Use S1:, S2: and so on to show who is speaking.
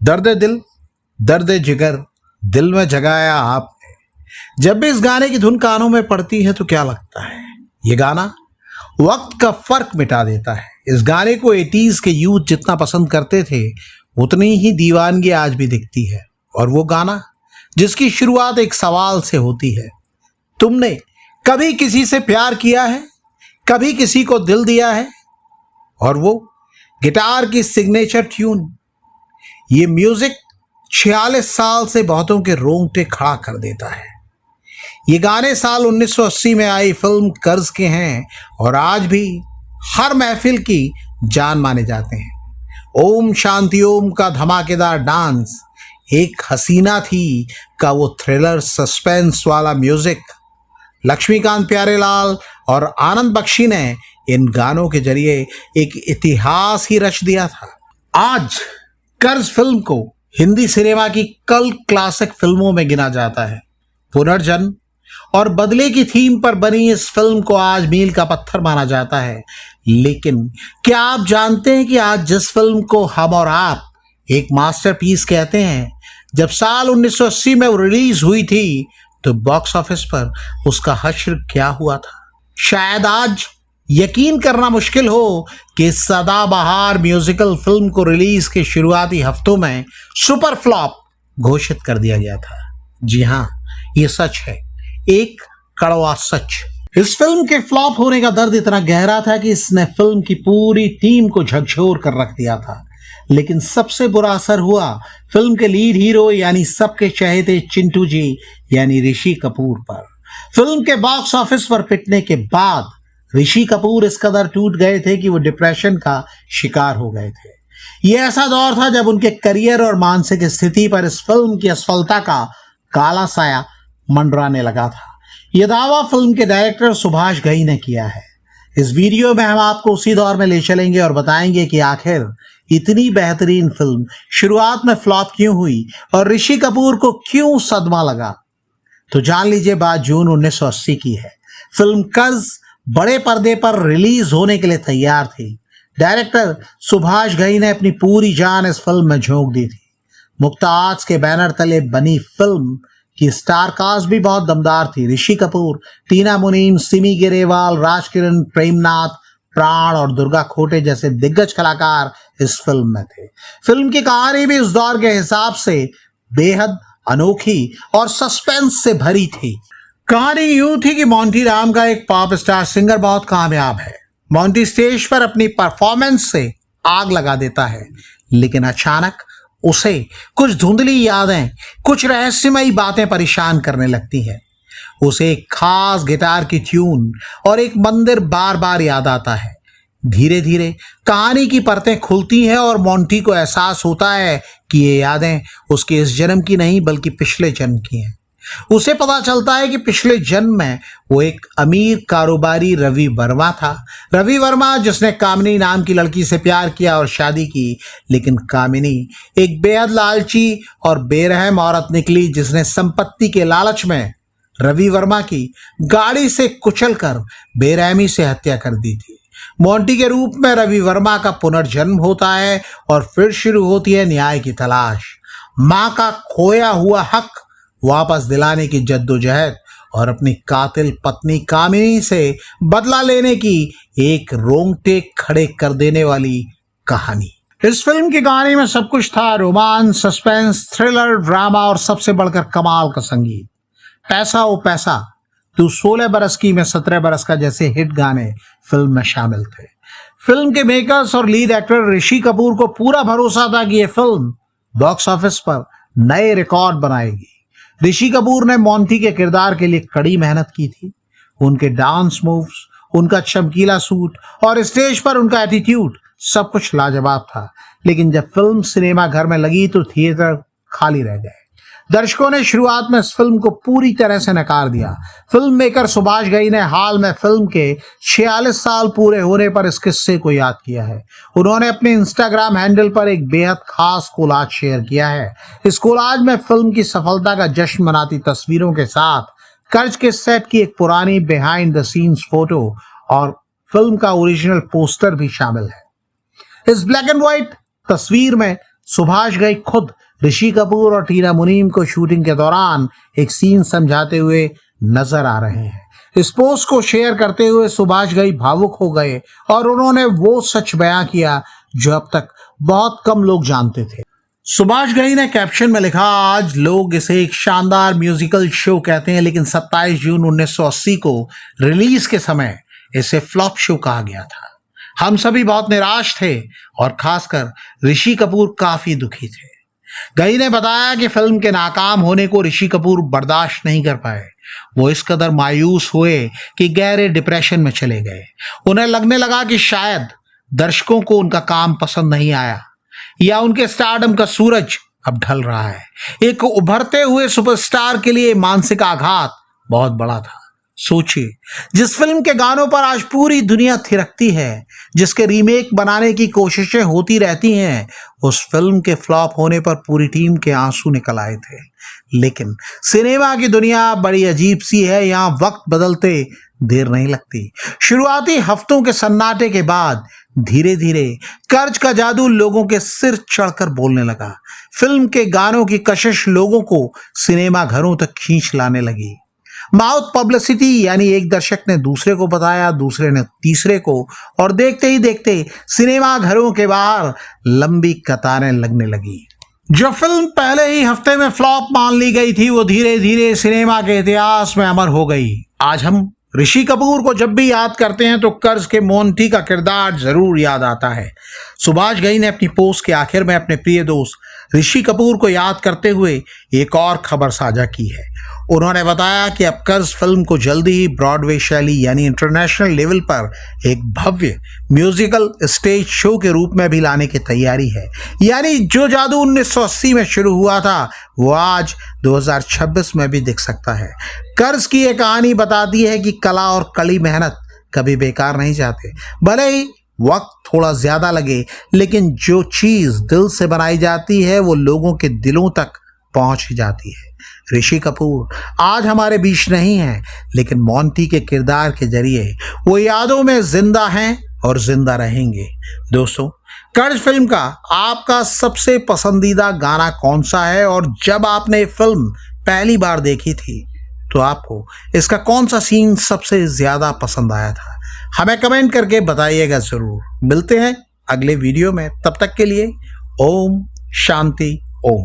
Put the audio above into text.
S1: दर्द दिल, दर्द जिगर, दिल में जगाया आपने। जब भी इस गाने की धुन कानों में पड़ती है तो क्या लगता है, ये गाना वक्त का फर्क मिटा देता है। इस गाने को 80s के यूथ जितना पसंद करते थे उतनी ही दीवानगी आज भी दिखती है। और वो गाना जिसकी शुरुआत एक सवाल से होती है, तुमने कभी किसी से प्यार किया है, कभी किसी को दिल दिया है। और वो गिटार की सिग्नेचर ट्यून, ये म्यूजिक 46 साल से बहुतों के रोंगटे खड़ा कर देता है। ये गाने साल 1980 में आई फिल्म कर्ज के हैं और आज भी हर महफिल की जान माने जाते हैं। ओम शांति ओम का धमाकेदार डांस, एक हसीना थी का वो थ्रिलर सस्पेंस वाला म्यूजिक, लक्ष्मीकांत प्यारेलाल और आनंद बख्शी ने इन गानों के जरिए एक इतिहास ही रच दिया था। आज कर्ज फिल्म को हिंदी सिनेमा की कल्ट क्लासिक फिल्मों में गिना जाता है। पुनर्जन्म और बदले की थीम पर बनी इस फिल्म को आज मील का पत्थर माना जाता है। लेकिन क्या आप जानते हैं कि आज जिस फिल्म को हम और आप एक मास्टरपीस कहते हैं, जब साल 1980 में वो रिलीज हुई थी तो बॉक्स ऑफिस पर उसका हश्र क्या हुआ था। शायद आज यकीन करना मुश्किल हो कि सदाबहार म्यूजिकल फिल्म को रिलीज के शुरुआती हफ्तों में सुपर फ्लॉप घोषित कर दिया गया था। जी हाँ, ये सच है, एक कड़वा सच। इस फिल्म के फ्लॉप होने का दर्द इतना गहरा था कि इसने फिल्म की पूरी टीम को झकझोर कर रख दिया था। लेकिन सबसे बुरा असर हुआ फिल्म के लीड हीरो यानी सबके चहेते चिंटू जी यानी ऋषि कपूर पर। फिल्म के बॉक्स ऑफिस पर पिटने के बाद ऋषि कपूर इस कदर टूट गए थे कि वो डिप्रेशन का शिकार हो गए थे। ये ऐसा दौर था जब उनके करियर और मानसिक स्थिति पर इस फिल्म की असफलता का काला साया मंडराने लगा था। यह दावा फिल्म के डायरेक्टर सुभाष घई ने किया है। इस वीडियो में हम आपको उसी दौर में ले चलेंगे और बताएंगे कि आखिर इतनी बेहतरीन फिल्म शुरुआत में फ्लॉप क्यों हुई और ऋषि कपूर को क्यों सदमा लगा। तो जान लीजिए, बात जून 1980 की है। फिल्म कर्ज बड़े पर्दे पर रिलीज होने के लिए तैयार थी। डायरेक्टर सुभाष घई ने अपनी पूरी जान इस फिल्म में झोंक दी थी। मुक्ता आर्ट्स के बैनर तले बनी फिल्म की स्टार कास्ट भी बहुत दमदार थी। ऋषि कपूर, टीना मुनीम, सिमी ग्रेवाल, राजकिरण, प्रेमनाथ, प्राण और दुर्गा खोटे जैसे दिग्गज कलाकार इस फिल्म में थे। फिल्म की कहानी भी उस दौर के हिसाब से बेहद अनोखी और सस्पेंस से भरी थी। कहानी यूं थी कि मोंटी राम का एक पॉप स्टार सिंगर बहुत कामयाब है। मोंटी स्टेज पर अपनी परफॉर्मेंस से आग लगा देता है, लेकिन अचानक उसे कुछ धुंधली यादें, कुछ रहस्यमयी बातें परेशान करने लगती हैं। उसे एक खास गिटार की ट्यून और एक मंदिर बार बार याद आता है। धीरे धीरे कहानी की परतें खुलती हैं और मोंटी को एहसास होता है कि ये यादें उसके इस जन्म की नहीं बल्कि पिछले जन्म की हैं। उसे पता चलता है कि पिछले जन्म में वो एक अमीर कारोबारी रवि वर्मा था। रवि वर्मा जिसने कामिनी नाम की लड़की से प्यार किया और शादी की, लेकिन कामिनी एक बेहद लालची और बेरहम औरत निकली जिसने संपत्ति के लालच में रवि वर्मा की गाड़ी से कुचलकर बेरहमी से हत्या कर दी थी। मोंटी के रूप में रवि वर्मा का पुनर्जन्म होता है और फिर शुरू होती है न्याय की तलाश, मां का खोया हुआ हक वापस दिलाने की जद्दोजहद और अपनी कातिल पत्नी कामिनी से बदला लेने की एक रोंगटे खड़े कर देने वाली कहानी। इस फिल्म की कहानी में सब कुछ था, रोमांस, सस्पेंस, थ्रिलर, ड्रामा और सबसे बढ़कर कमाल का संगीत। पैसा ओ पैसा, तू 16 बरस की मैं 17 बरस का जैसे हिट गाने फिल्म में शामिल थे। फिल्म के मेकर्स और लीड एक्टर ऋषि कपूर को पूरा भरोसा था कि यह फिल्म बॉक्स ऑफिस पर नए रिकॉर्ड बनाएगी। ऋषि कपूर ने मोंटी के किरदार के लिए कड़ी मेहनत की थी। उनके डांस मूव्स, उनका चमकीला सूट और स्टेज पर उनका एटीट्यूड सब कुछ लाजवाब था। लेकिन जब फिल्म सिनेमा घर में लगी तो थिएटर खाली रह गए। दर्शकों ने शुरुआत में इस फिल्म को पूरी तरह से नकार दिया। फिल्म मेकर सुभाष घई ने हाल में फिल्म के 46 साल पूरे होने पर इस किस्से को याद किया है। उन्होंने अपने इंस्टाग्राम हैंडल पर एक बेहद खास कोलाज शेयर किया है। इस कोलाज में फिल्म की सफलता का जश्न मनाती तस्वीरों के साथ कर्ज के सेट की एक पुरानी बिहाइंड द सीन्स फोटो और फिल्म का ओरिजिनल पोस्टर भी शामिल है। इस ब्लैक एंड व्हाइट तस्वीर में सुभाष घई खुद ऋषि कपूर और टीना मुनीम को शूटिंग के दौरान एक सीन समझाते हुए नजर आ रहे हैं। इस पोस्ट को शेयर करते हुए सुभाष घई भावुक हो गए और उन्होंने वो सच बयां किया जो अब तक बहुत कम लोग जानते थे। सुभाष घई ने कैप्शन में लिखा, आज लोग इसे एक शानदार म्यूजिकल शो कहते हैं, लेकिन 27 जून 1980 को रिलीज के समय इसे फ्लॉप शो कहा गया था। हम सभी बहुत निराश थे और खासकर ऋषि कपूर काफी दुखी थे। घई ने बताया कि फिल्म के नाकाम होने को ऋषि कपूर बर्दाश्त नहीं कर पाए। वो इस कदर मायूस हुए कि गहरे डिप्रेशन में चले गए। उन्हें लगने लगा कि शायद दर्शकों को उनका काम पसंद नहीं आया या उनके स्टारडम का सूरज अब ढल रहा है। एक उभरते हुए सुपरस्टार के लिए मानसिक आघात बहुत बड़ा था। सोचिए, जिस फिल्म के गानों पर आज पूरी दुनिया थिरकती है, जिसके रीमेक बनाने की कोशिशें होती रहती हैं, उस फिल्म के फ्लॉप होने पर पूरी टीम के आंसू निकल आए थे। लेकिन सिनेमा की दुनिया बड़ी अजीब सी है, यहाँ वक्त बदलते देर नहीं लगती। शुरुआती हफ्तों के सन्नाटे के बाद धीरे धीरे कर्ज का जादू लोगों के सिर चढ़कर बोलने लगा। फिल्म के गानों की कशिश लोगों को सिनेमा घरों तक खींच लाने लगी। माउथ पब्लिसिटी, यानी एक दर्शक ने दूसरे को बताया, दूसरे ने तीसरे को, और देखते ही देखते सिनेमा घरों के बाहर लंबी कतारें लगने लगी। जो फिल्म पहले ही हफ्ते में फ्लॉप मान ली गई थी, वो धीरे धीरे सिनेमा के इतिहास में अमर हो गई। आज हम ऋषि कपूर को जब भी याद करते हैं तो कर्ज के मोंटी का किरदार जरूर याद आता है। सुभाष घई ने अपनी पोस्ट के आखिर में अपने प्रिय दोस्त ऋषि कपूर को याद करते हुए एक और खबर साझा की है। उन्होंने बताया कि अब कर्ज फिल्म को जल्दी ही ब्रॉडवे शैली यानी इंटरनेशनल लेवल पर एक भव्य म्यूजिकल स्टेज शो के रूप में भी लाने की तैयारी है। यानी जो जादू 1980 में शुरू हुआ था वो आज 2026 में भी दिख सकता है। कर्ज की ये कहानी बताती है कि कला और कड़ी मेहनत कभी बेकार नहीं जाते। भले ही वक्त थोड़ा ज्यादा लगे, लेकिन जो चीज दिल से बनाई जाती है वो लोगों के दिलों तक पहुंच ही जाती है। ऋषि कपूर आज हमारे बीच नहीं है, लेकिन मोंटी के किरदार के जरिए वो यादों में जिंदा हैं और जिंदा रहेंगे। दोस्तों, कर्ज फिल्म का आपका सबसे पसंदीदा गाना कौन सा है, और जब आपने फिल्म पहली बार देखी थी तो आपको इसका कौन सा सीन सबसे ज्यादा पसंद आया था? हमें कमेंट करके बताइएगा जरूर। मिलते हैं अगले वीडियो में, तब तक के लिए ओम शांति ओम।